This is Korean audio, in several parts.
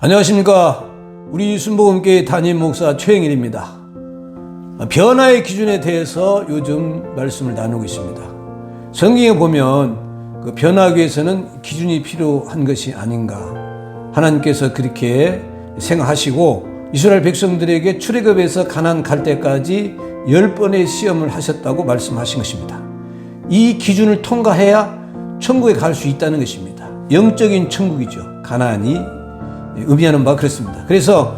안녕하십니까. 우리 순복음교회 담임 목사 최영일입니다. 변화의 기준에 대해서 요즘 말씀을 나누고 있습니다. 성경에 보면 그 변화하기 위해서는 기준이 필요한 것이 아닌가. 하나님께서 그렇게 생각하시고 이스라엘 백성들에게 출애굽에서 가나안 갈 때까지 10번의 시험을 하셨다고 말씀하신 것입니다. 이 기준을 통과해야 천국에 갈 수 있다는 것입니다. 영적인 천국이죠. 가나안이 의미하는 바 그렇습니다. 그래서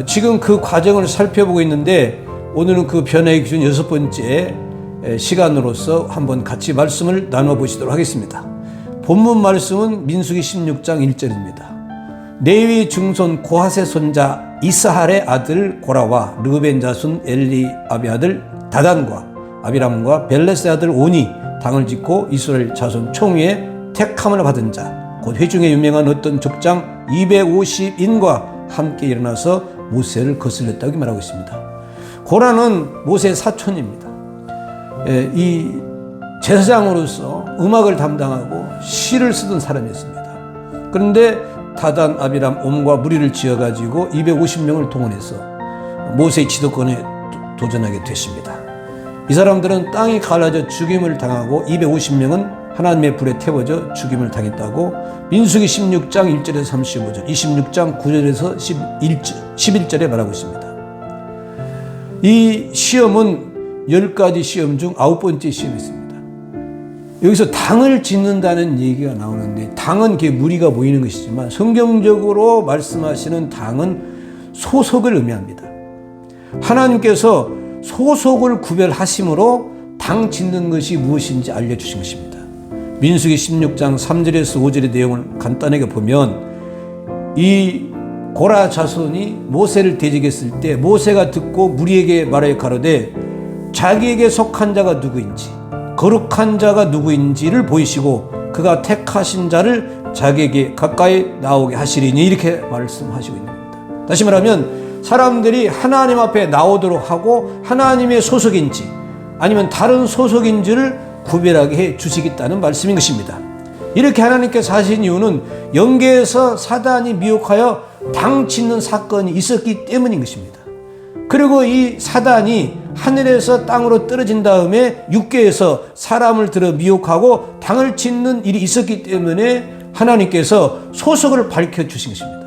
지금 그 과정을 살펴보고 있는데 오늘은 그 변화의 기준 6번째 시간으로서 한번 같이 말씀을 나눠보시도록 하겠습니다. 본문 말씀은 민수기 16장 1절입니다. 레위 증손 고핫의 손자 이스할의 아들 고라와 르우벤 자손 엘리압의 아들 다단과 아비람과 벨렛의 아들 온이 당을 짓고 이스라엘 자손 총회에 택함을 받은 자 곧 회중에 유명한 어떤 족장 250인과 함께 일어나서 모세를 거슬렸다고 말하고 있습니다. 고라는 모세의 사촌입니다. 이 제사장으로서 음악을 담당하고 시를 쓰던 사람이었습니다. 그런데 다단, 아비람, 옴과 무리를 지어가지고 250명을 동원해서 모세의 지도권에 도전하게 됐습니다. 이 사람들은 땅이 갈라져 죽임을 당하고 250명은 하나님의 불에 태워져 죽임을 당했다고 민수기 16장 1절에서 35절, 26장 9절에서 11절에 말하고 있습니다. 이 시험은 10가지 시험 중 9번째 시험이었습니다. 여기서 당을 짓는다는 얘기가 나오는데 당은 이렇게 무리가 모이는 것이지만 성경적으로 말씀하시는 당은 소속을 의미합니다. 하나님께서 소속을 구별하심으로 당 짓는 것이 무엇인지 알려주신 것입니다. 민수기 16장 3절에서 5절의 내용을 간단하게 보면 이 고라 자손이 모세를 대적했을 때 모세가 듣고 무리에게 말하여 가로되 자기에게 속한 자가 누구인지 거룩한 자가 누구인지를 보이시고 그가 택하신 자를 자기에게 가까이 나오게 하시리니 이렇게 말씀하시고 있는 겁니다. 다시 말하면 사람들이 하나님 앞에 나오도록 하고 하나님의 소속인지 아니면 다른 소속인지를 구별하게 해 주시겠다는 말씀인 것입니다. 이렇게 하나님께서 하신 이유는 영계에서 사단이 미혹하여 당 짓는 사건이 있었기 때문인 것입니다. 그리고 이 사단이 하늘에서 땅으로 떨어진 다음에 육계에서 사람을 들어 미혹하고 당을 짓는 일이 있었기 때문에 하나님께서 소속을 밝혀주신 것입니다.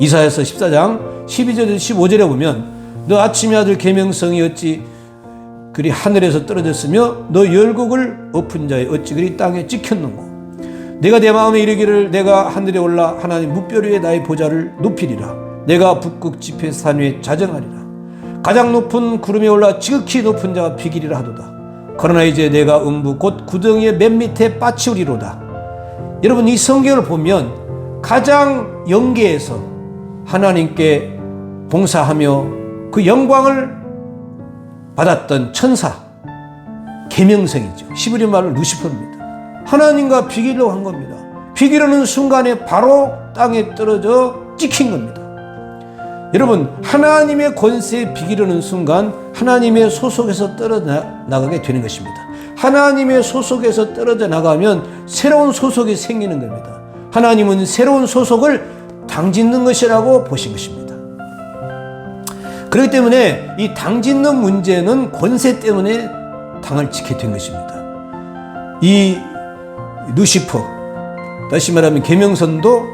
이사야서 14장 12절 15절에 보면 너 아침의 아들 계명성이 어찌 그리 하늘에서 떨어졌으며 너 열국을 엎은 자의 어찌 그리 땅에 찍혔는고 내가 내 마음에 이르기를 내가 하늘에 올라 하나님 뭇별 위에 나의 보좌를 높이리라 내가 북극 지폐 산 위에 자정하리라 가장 높은 구름에 올라 지극히 높은 자가 비기리라 하도다 그러나 이제 내가 음부 곧 구덩이의 맨 밑에 빠치우리로다. 여러분 이 성경을 보면 가장 영계에서 하나님께 봉사하며 그 영광을 받았던 천사 계명성이죠. 히브리 말로 루시퍼입니다. 하나님과 비기려고 한 겁니다. 비기려는 순간에 바로 땅에 떨어져 찍힌 겁니다. 여러분 하나님의 권세에 비기려는 순간 하나님의 소속에서 떨어져 나가게 되는 것입니다. 하나님의 소속에서 떨어져 나가면 새로운 소속이 생기는 겁니다. 하나님은 새로운 소속을 당짓는 것이라고 보신 것입니다. 그렇기 때문에 이 당짓는 문제는 권세 때문에 당을 짓게 된 것입니다. 이 루시퍼, 다시 말하면 계명선도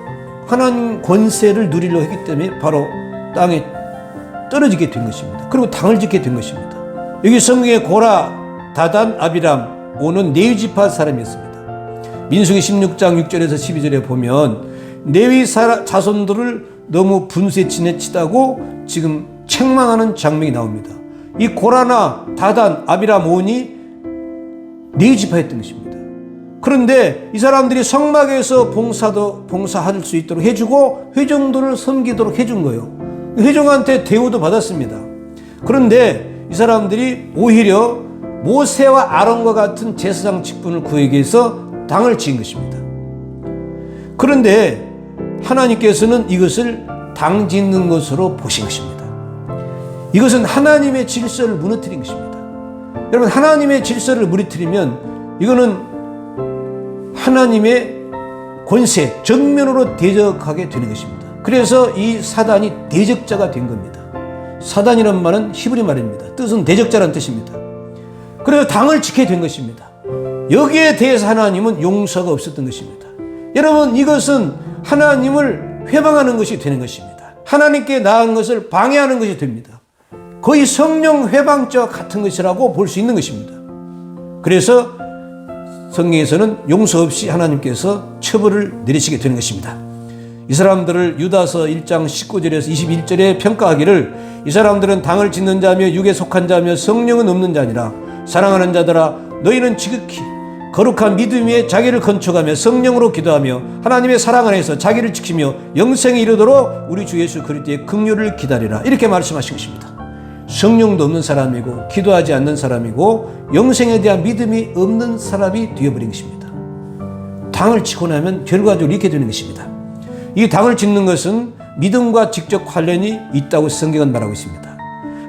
하나님 권세를 누리려고 했기 때문에 바로 땅에 떨어지게 된 것입니다. 그리고 당을 짓게 된 것입니다. 여기 성경에 고라, 다단, 아비람, 오는 레위지파 사람이었습니다. 민수기 16장 6절에서 12절에 보면 레위 자손들을 너무 분수에 지내치다고 지금 책망하는 장면이 나옵니다. 이 고라나 다단, 아비람, 온이 레위지파였던 것입니다. 그런데 이 사람들이 성막에서 봉사할 수 있도록 해주고 회중들을 섬기도록 해준 거예요. 회중한테 대우도 받았습니다. 그런데 이 사람들이 오히려 모세와 아론과 같은 제사장 직분을 그에게 해서 당을 지은 것입니다. 그런데 하나님께서는 이것을 당 짓는 것으로 보신 것입니다. 이것은 하나님의 질서를 무너뜨린 것입니다. 여러분 하나님의 질서를 무너뜨리면 이거는 하나님의 권세, 정면으로 대적하게 되는 것입니다. 그래서 이 사단이 대적자가 된 겁니다. 사단이란 말은 히브리 말입니다. 뜻은 대적자라는 뜻입니다. 그래서 당을 지켜야 된 것입니다. 여기에 대해서 하나님은 용서가 없었던 것입니다. 여러분, 이것은 하나님을 회방하는 것이 되는 것입니다. 하나님께 나은 것을 방해하는 것이 됩니다. 거의 성령 회방죄와 같은 것이라고 볼 수 있는 것입니다. 그래서 성경에서는 용서 없이 하나님께서 처벌을 내리시게 되는 것입니다. 이 사람들을 유다서 1장 19절에서 21절에 평가하기를 이 사람들은 당을 짓는 자며 육에 속한 자며 성령은 없는 자니라. 사랑하는 자들아, 너희는 지극히 거룩한 믿음 위에 자기를 건축하며 성령으로 기도하며 하나님의 사랑 안에서 자기를 지키며 영생에 이르도록 우리 주 예수 그리스도의 긍휼을 기다리라. 이렇게 말씀하신 것입니다. 성령도 없는 사람이고 기도하지 않는 사람이고 영생에 대한 믿음이 없는 사람이 되어버린 것입니다. 당을 치고 나면 결과적으로 이렇게 되는 것입니다. 이 당을 짓는 것은 믿음과 직접 관련이 있다고 성경은 말하고 있습니다.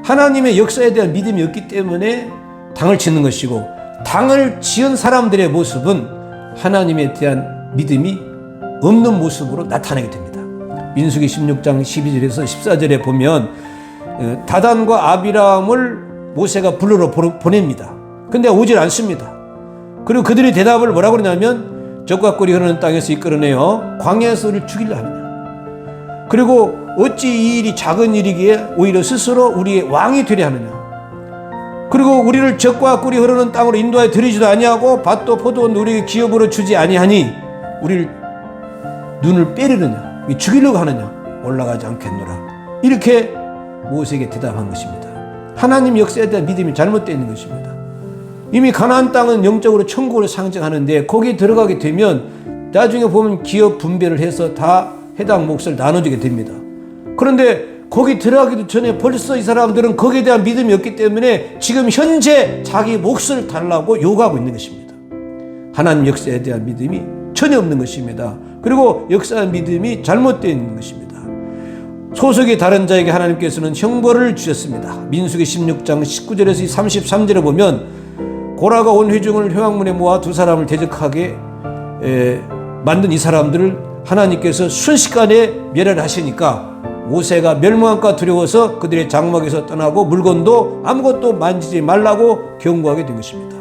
하나님의 역사에 대한 믿음이 없기 때문에 당을 짓는 것이고, 당을 지은 사람들의 모습은 하나님에 대한 믿음이 없는 모습으로 나타나게 됩니다. 민수기 16장 12절에서 14절에 보면 다단과 아비람을 모세가 불러러 보냅니다. 근데 오질 않습니다. 그리고 그들이 대답을 뭐라고 그러냐면 적과 꿀이 흐르는 땅에서 이끌어내어 광야에서 우리를 죽이려 하느냐. 그리고 어찌 이 일이 작은 일이기에 오히려 스스로 우리의 왕이 되려 하느냐. 그리고 우리를 적과 꿀이 흐르는 땅으로 인도하여 들이지도 아니하고 밭도 포도원도 우리에게 기업으로 주지 아니하니 우리를 눈을 빼려느냐, 죽이려고 하느냐. 올라가지 않겠노라. 이렇게 모세에게 대답한 것입니다. 하나님 역사에 대한 믿음이 잘못되어 있는 것입니다. 이미 가나안 땅은 영적으로 천국을 상징하는데 거기에 들어가게 되면 나중에 보면 기업 분배를 해서 다 해당 몫을 나눠주게 됩니다. 그런데 거기 들어가기도 전에 벌써 이 사람들은 거기에 대한 믿음이 없기 때문에 지금 현재 자기 몫을 달라고 요구하고 있는 것입니다. 하나님 역사에 대한 믿음이 전혀 없는 것입니다. 그리고 역사의 믿음이 잘못되어 있는 것입니다. 소속이 다른 자에게 하나님께서는 형벌을 주셨습니다. 민수기 16장 19절에서 33절에 보면 고라가 온 회중을 회막문에 모아 두 사람을 대적하게 만든 이 사람들을 하나님께서 순식간에 멸하려 하시니까 모세가 멸망할까 두려워서 그들의 장막에서 떠나고 물건도 아무것도 만지지 말라고 경고하게 된 것입니다.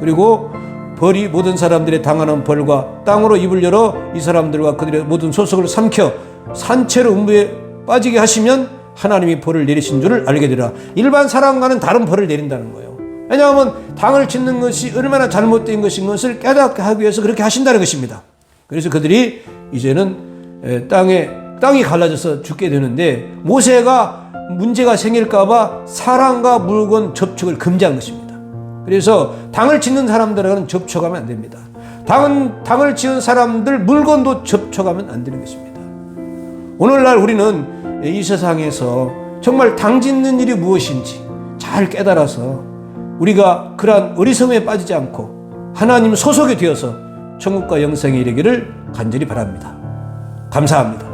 그리고 벌이 모든 사람들의 당하는 벌과 땅으로 입을 열어 이 사람들과 그들의 모든 소속을 삼켜 산채로 음부에 빠지게 하시면 하나님이 벌을 내리신 줄을 알게 되라. 일반 사람과는 다른 벌을 내린다는 거예요. 왜냐하면 당을 짓는 것이 얼마나 잘못된 것인 것을 깨닫게 하기 위해서 그렇게 하신다는 것입니다. 그래서 그들이 이제는 땅이 갈라져서 죽게 되는데 모세가 문제가 생길까 봐 사람과 물건 접촉을 금지한 것입니다. 그래서 당을 짓는 사람들과는 접촉하면 안 됩니다. 당을 지은 사람들 물건도 접촉하면 안 되는 것입니다. 오늘날 우리는 이 세상에서 정말 당 짓는 일이 무엇인지 잘 깨달아서 우리가 그러한 어리석음에 빠지지 않고 하나님 소속이 되어서 천국과 영생에 이르기를 간절히 바랍니다. 감사합니다.